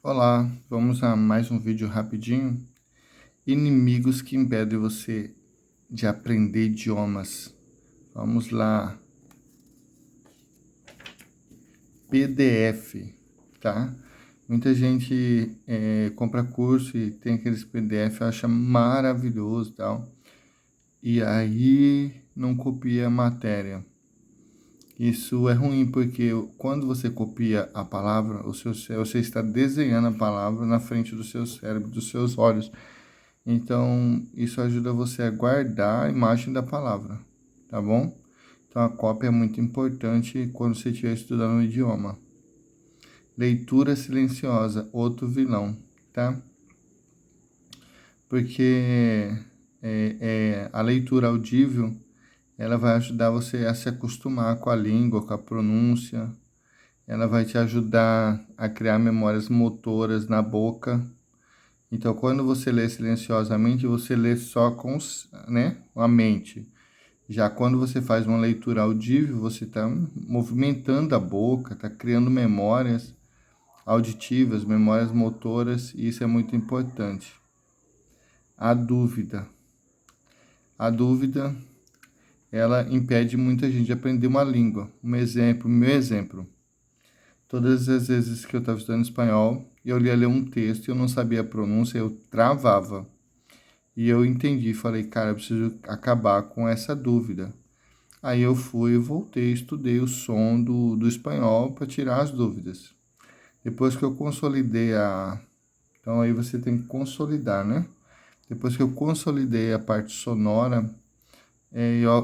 Olá, vamos a mais um vídeo rapidinho. Inimigos que impedem você de aprender idiomas. Vamos lá. PDF, tá? Muita gente compra curso e tem aqueles PDF, acha maravilhoso e tal. E aí não copia a matéria. Isso é ruim porque quando você copia a palavra, você está desenhando a palavra na frente do seu cérebro, dos seus olhos. Então, isso ajuda você a guardar a imagem da palavra, tá bom? Então, a cópia é muito importante quando você estiver estudando um idioma. Leitura silenciosa, outro vilão, tá? Porque a leitura audível, ela vai ajudar você a se acostumar com a língua, com a pronúncia. Ela vai te ajudar a criar memórias motoras na boca. Então, quando você lê silenciosamente, você lê só com a mente. Já quando você faz uma leitura audível, você está movimentando a boca, está criando memórias auditivas, memórias motoras, e isso é muito importante. A dúvida. A dúvida, ela impede muita gente de aprender uma língua. Meu exemplo. Todas as vezes que eu estava estudando espanhol, eu ia ler um texto e eu não sabia a pronúncia, eu travava. E eu entendi, falei, cara, eu preciso acabar com essa dúvida. Aí eu fui, voltei, estudei o som do espanhol para tirar as dúvidas. Depois que eu consolidei a... Então aí você tem que consolidar, né? Depois que eu consolidei a parte sonora,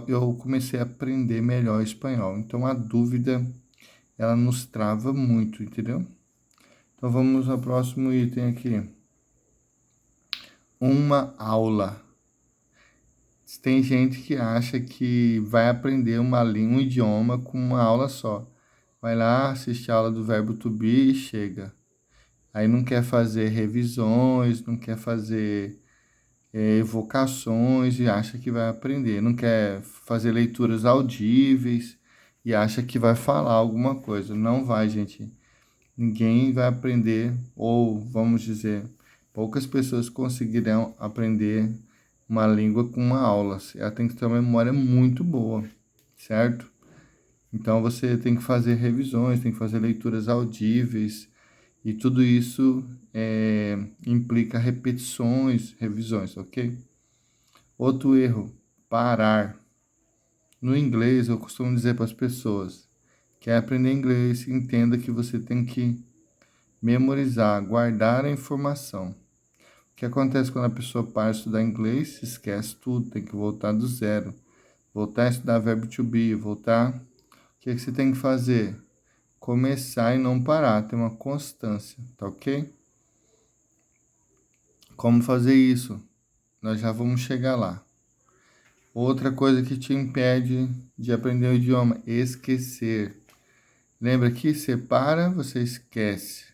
eu comecei a aprender melhor espanhol. Então a dúvida, ela nos trava muito, entendeu? Então vamos ao próximo item aqui. Uma aula. Tem gente que acha que vai aprender uma língua, um idioma com uma aula só. Vai lá, assiste a aula do verbo to be e chega. Aí não quer fazer revisões, não quer fazer evocações e acha que vai aprender. Não quer fazer leituras audíveis e acha que vai falar alguma coisa. Não vai, gente. Ninguém vai aprender, ou vamos dizer, poucas pessoas conseguirão aprender uma língua com uma aula. Ela tem que ter uma memória muito boa, certo? Então você tem que fazer revisões, tem que fazer leituras audíveis, e tudo isso implica repetições, revisões, ok? Outro erro, parar. No inglês, eu costumo dizer para as pessoas: quer aprender inglês, entenda que você tem que memorizar, guardar a informação. O que acontece quando a pessoa para de estudar inglês? Esquece tudo, tem que voltar do zero. Voltar a estudar verbo to be, voltar. O que você tem que fazer? Começar e não parar, ter uma constância, tá ok? Como fazer isso? Nós já vamos chegar lá. Outra coisa que te impede de aprender o idioma, esquecer. Lembra que você para, você esquece.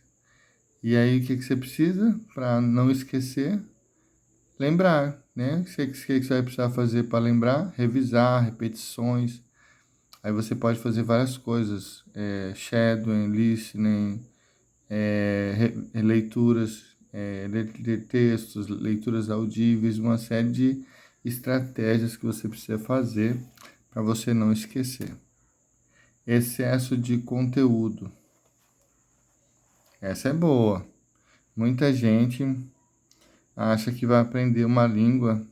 E aí o que você precisa para não esquecer? Lembrar, né? O que você vai precisar fazer para lembrar? Revisar, repetições. Aí você pode fazer várias coisas, shadowing, listening, leituras, ler textos, leituras audíveis, uma série de estratégias que você precisa fazer para você não esquecer. Excesso de conteúdo. Essa é boa. Muita gente acha que vai aprender uma língua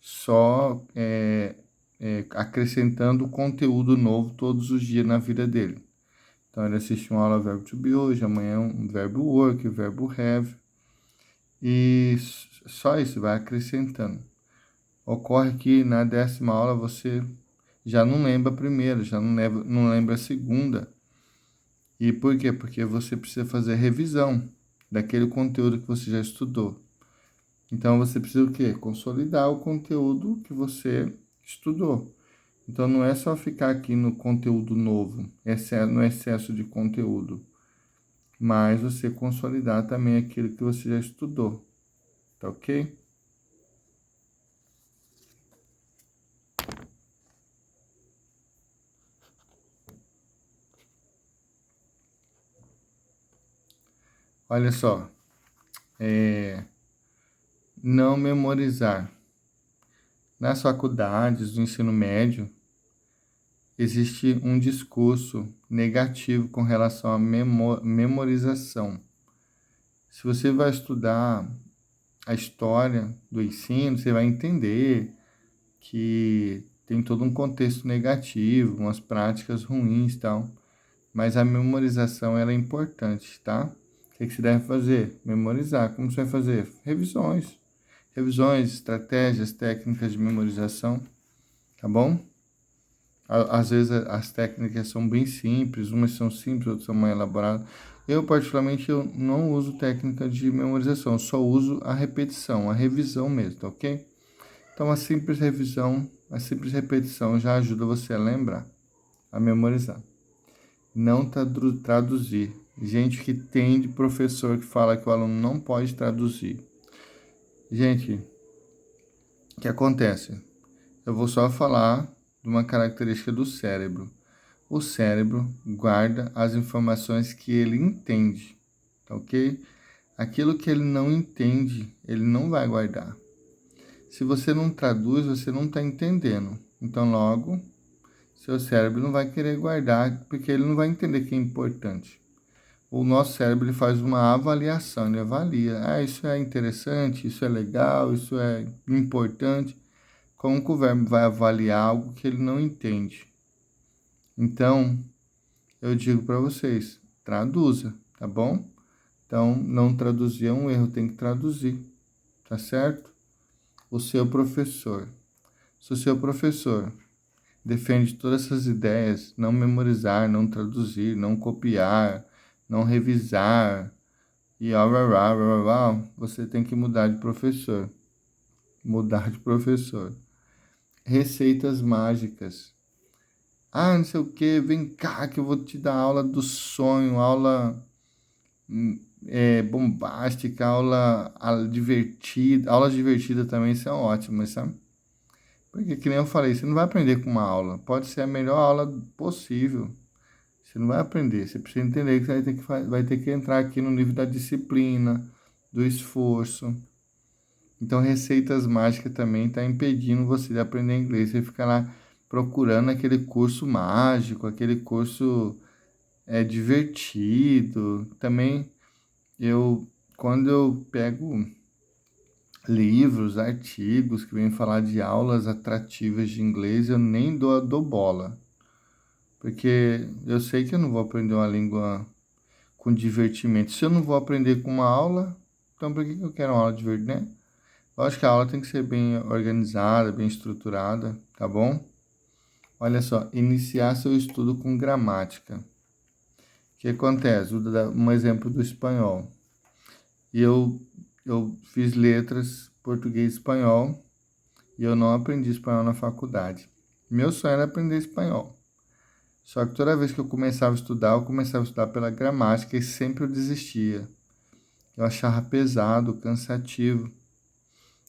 só acrescentando conteúdo novo todos os dias na vida dele. Então ele assiste uma aula verbo to be hoje, amanhã um verbo work, verbo have, e só isso vai acrescentando. Ocorre que na 10ª aula você já não lembra a primeira, já não lembra a segunda. E por quê? Porque você precisa fazer revisão daquele conteúdo que você já estudou. Então você precisa o quê? Consolidar o conteúdo que você estudou. Então não é só ficar aqui no conteúdo novo, no excesso de conteúdo, mas você consolidar também aquilo que você já estudou, tá ok? Olha só, não memorizar. Nas faculdades do ensino médio, existe um discurso negativo com relação à memorização. Se você vai estudar a história do ensino, você vai entender que tem todo um contexto negativo, umas práticas ruins e tal. Mas a memorização ela é importante, tá? O que você deve fazer? Memorizar. Como você vai fazer? Revisões. Revisões, estratégias, técnicas de memorização, tá bom? Às vezes as técnicas são bem simples, umas são simples, outras são mais elaboradas. Eu, particularmente, eu não uso técnica de memorização, eu só uso a repetição, a revisão mesmo, tá ok? Então, a simples revisão, a simples repetição já ajuda você a lembrar, a memorizar. Não traduzir. Gente que tem de professor que fala que o aluno não pode traduzir. Gente, o que acontece? Eu vou só falar de uma característica do cérebro. O cérebro guarda as informações que ele entende, tá ok? Aquilo que ele não entende, ele não vai guardar. Se você não traduz, você não está entendendo. Então, logo, seu cérebro não vai querer guardar, porque ele não vai entender que é importante. O nosso cérebro ele faz uma avaliação, ele avalia. Ah, isso é interessante, isso é legal, isso é importante. Como que o verbo vai avaliar algo que ele não entende? Então, eu digo para vocês, traduza, tá bom? Então, não traduzir é um erro, tem que traduzir, tá certo? O seu professor. Se o seu professor defende todas essas ideias, não memorizar, não traduzir, não copiar, não revisar, e você tem que mudar de professor. Mudar de professor. Receitas mágicas. Ah, não sei o que, vem cá que eu vou te dar aula do sonho, aula bombástica, aula divertida. Aulas divertidas também são ótimas, sabe? Porque, que nem eu falei, você não vai aprender com uma aula. Pode ser a melhor aula possível. Você não vai aprender. Você precisa entender que você vai ter que entrar aqui no nível da disciplina, do esforço. Então, receitas mágicas também está impedindo você de aprender inglês. Você fica lá procurando aquele curso mágico, aquele curso divertido. Também, quando eu pego livros, artigos que vêm falar de aulas atrativas de inglês, eu nem dou bola. Porque eu sei que eu não vou aprender uma língua com divertimento. Se eu não vou aprender com uma aula, então por que eu quero uma aula divertida, né? Lógico que a aula tem que ser bem organizada, bem estruturada, tá bom? Olha só, iniciar seu estudo com gramática. O que acontece? Vou dar um exemplo do espanhol. Eu fiz letras português e espanhol e eu não aprendi espanhol na faculdade. Meu sonho era aprender espanhol. Só que toda vez que eu começava a estudar pela gramática e sempre eu desistia. Eu achava pesado, cansativo.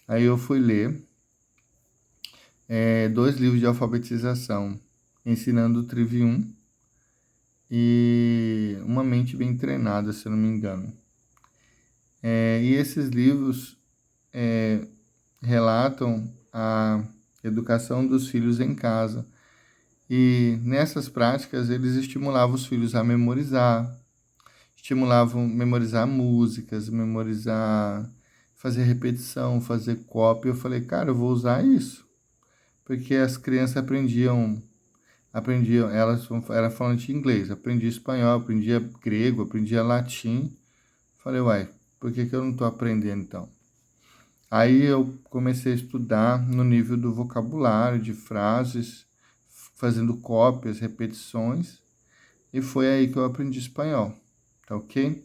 Aí eu fui ler 2 livros de alfabetização, Ensinando o Trivium e Uma Mente Bem Treinada, se eu não me engano. E esses livros relatam a educação dos filhos em casa. E nessas práticas eles estimulavam os filhos a memorizar, estimulavam memorizar músicas, fazer repetição, fazer cópia. Eu falei, cara, eu vou usar isso. Porque as crianças aprendiam, elas eram falantes de inglês, aprendia espanhol, aprendia grego, aprendia latim. Falei, uai, por que eu não estou aprendendo então? Aí eu comecei a estudar no nível do vocabulário, de frases, fazendo cópias, repetições, e foi aí que eu aprendi espanhol, tá ok?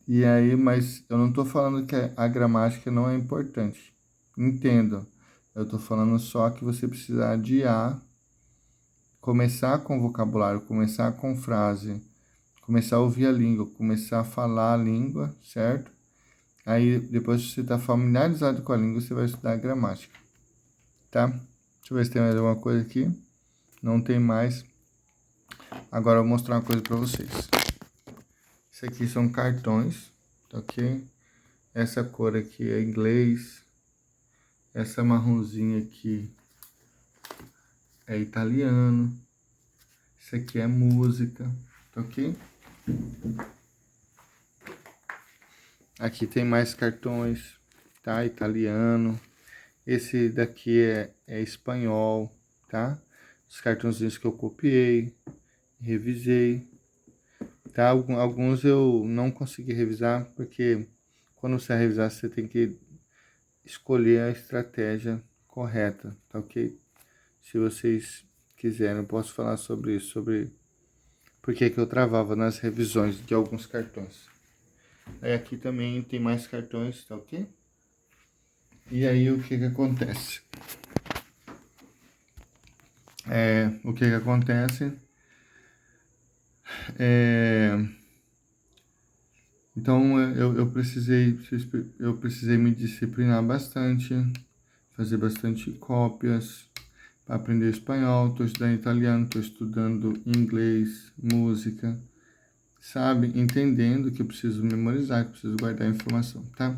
E aí, mas eu não estou falando que a gramática não é importante. Entendo. Eu estou falando só que você precisa adiar, começar com vocabulário, começar com frase, começar a ouvir a língua, começar a falar a língua, certo? Aí, depois que você está familiarizado com a língua, você vai estudar a gramática, tá? Deixa eu ver se tem mais alguma coisa aqui. Não tem mais. Agora eu vou mostrar uma coisa para vocês. Isso aqui são cartões tá ok? Essa cor aqui é inglês, essa marronzinha aqui é italiano, isso aqui é música, tá ok? Aqui tem mais cartões, tá? Italiano. Esse daqui é espanhol, tá? Os cartõezinhos que eu copiei, revisei, tá? Alguns eu não consegui revisar, porque quando você revisar, você tem que escolher a estratégia correta, tá ok? Se vocês quiserem, eu posso falar sobre isso, sobre por que eu travava nas revisões de alguns cartões. Aí aqui também tem mais cartões, tá ok? E aí o que acontece? O que acontece é... Então eu precisei me disciplinar bastante, fazer bastante cópias para aprender espanhol, estou estudando italiano, estou estudando inglês, música, sabe? Entendendo que eu preciso memorizar, que eu preciso guardar a informação, tá?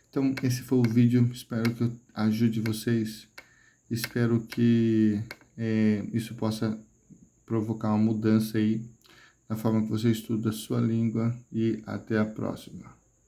Então esse foi o vídeo, espero que eu ajude vocês, espero que isso possa provocar uma mudança aí na forma que você estuda a sua língua e até a próxima.